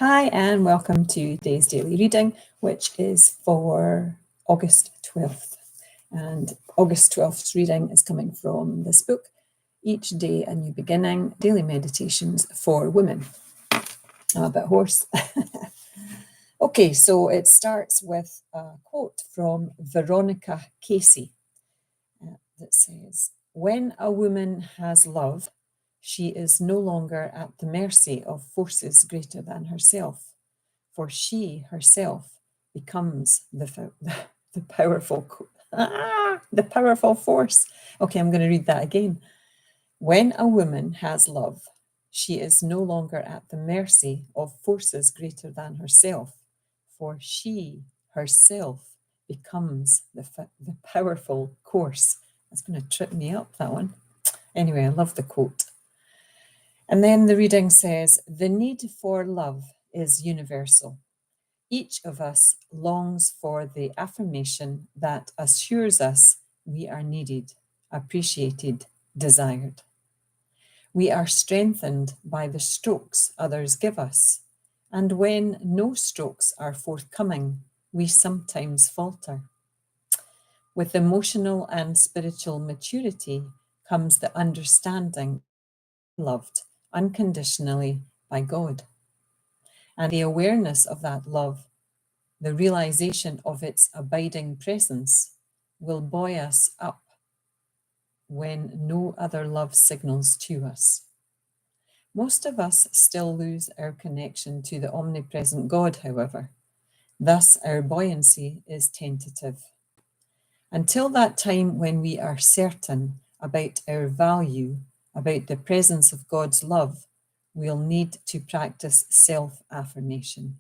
Hi, and welcome to today's daily reading, which is for August 12th. And August 12th's reading is coming from this book, Each Day a New Beginning, Daily Meditations for Women. I'm a bit hoarse. Okay, so it starts with a quote from Veronica Casey that says, "When a woman has love, she is no longer at the mercy of forces greater than herself, for she herself becomes the powerful the powerful force." Okay, I'm going to read that again. When a woman has love, she is no longer at the mercy of forces greater than herself, for she herself becomes the powerful force. That's going to trip me up, that one. Anyway, I love the quote. And then the reading says, "The need for love is universal. Each of us longs for the affirmation that assures us we are needed, appreciated, desired. We are strengthened by the strokes others give us, and when no strokes are forthcoming, we sometimes falter. With emotional and spiritual maturity comes the understanding loved unconditionally by God, and the awareness of that love, the realization of its abiding presence, will buoy us up when no other love signals to us. Most of us still lose our connection to the omnipresent God, however. Thus, our buoyancy is tentative. Until that time when we are certain about our value, about the presence of God's love, we'll need to practice self-affirmation.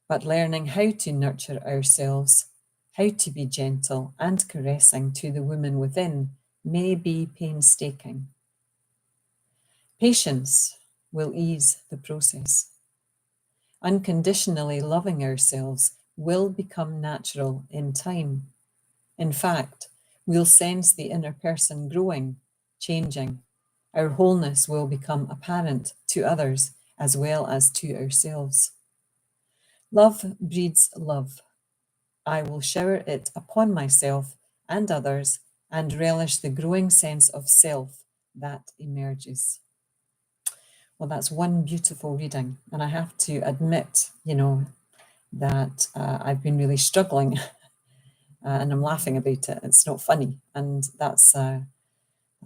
But learning how to nurture ourselves, how to be gentle and caressing to the woman within, may be painstaking. Patience will ease the process. Unconditionally loving ourselves will become natural in time. In fact, we'll sense the inner person growing, changing. Our wholeness will become apparent to others as well as to ourselves. Love breeds love. I will shower it upon myself and others and relish the growing sense of self that emerges." Well, that's one beautiful reading. And I have to admit, that I've been really struggling and I'm laughing about it. It's not funny. And that's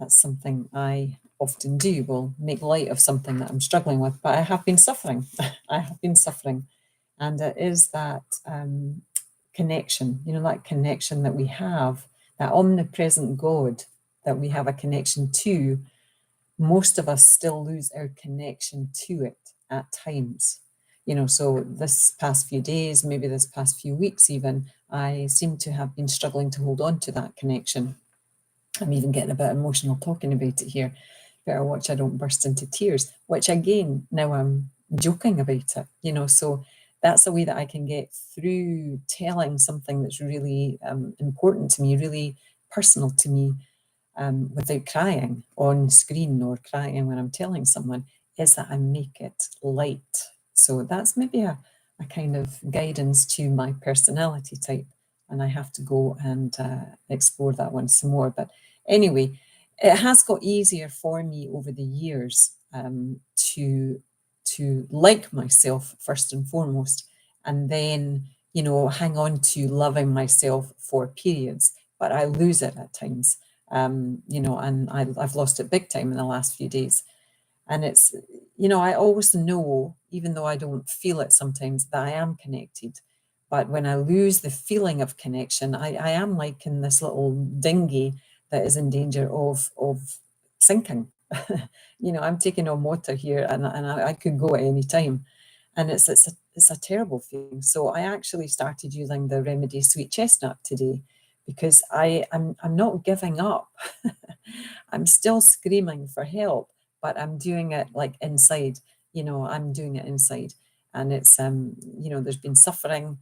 something I often do, will make light of something that I'm struggling with. But I have been suffering. I have been suffering. And it is that connection, that connection that we have, that omnipresent God that we have a connection to. Most of us still lose our connection to it at times. So this past few days, maybe this past few weeks even, I seem to have been struggling to hold on to that connection. I'm even getting a bit emotional talking about it here. Better watch I don't burst into tears, which again, now I'm joking about it, so that's a way that I can get through telling something that's really important to me, really personal to me, without crying on screen or crying when I'm telling someone, is that I make it light. So that's maybe a kind of guidance to my personality type. And I have to go and explore that one some more. But anyway, it has got easier for me over the years to like myself first and foremost, and then, hang on to loving myself for periods. But I lose it at times. And I've lost it big time in the last few days. And it's, I always know, even though I don't feel it sometimes, that I am connected. But when I lose the feeling of connection, I am like in this little dinghy that is in danger of sinking. I'm taking on water here and I could go at any time. And it's a terrible feeling. So I actually started using the Remedy Sweet Chestnut today, because I'm not giving up. I'm still screaming for help, but I'm doing it like inside. I'm doing it inside, and it's there's been suffering,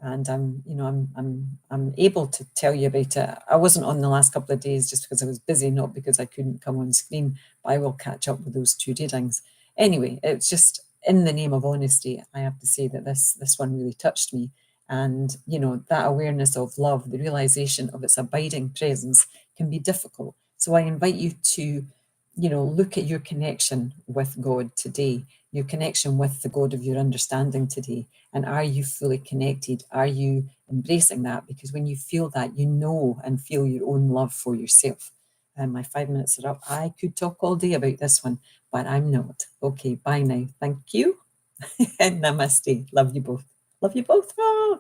and I'm able to tell you about it. I wasn't on the last couple of days just because I was busy, not because I couldn't come on screen. But I will catch up with those two readings. Anyway, it's just in the name of honesty, I have to say that this one really touched me. And, you know, that awareness of love, the realization of its abiding presence can be difficult. So I invite you to, you know, look at your connection with God today, your connection with the God of your understanding today. And are you fully connected? Are you embracing that? Because when you feel that, you know and feel your own love for yourself. And my 5 minutes are up. I could talk all day about this one, but I'm not. Okay, bye now. Thank you. And namaste. Love you both. Love you both. Ah.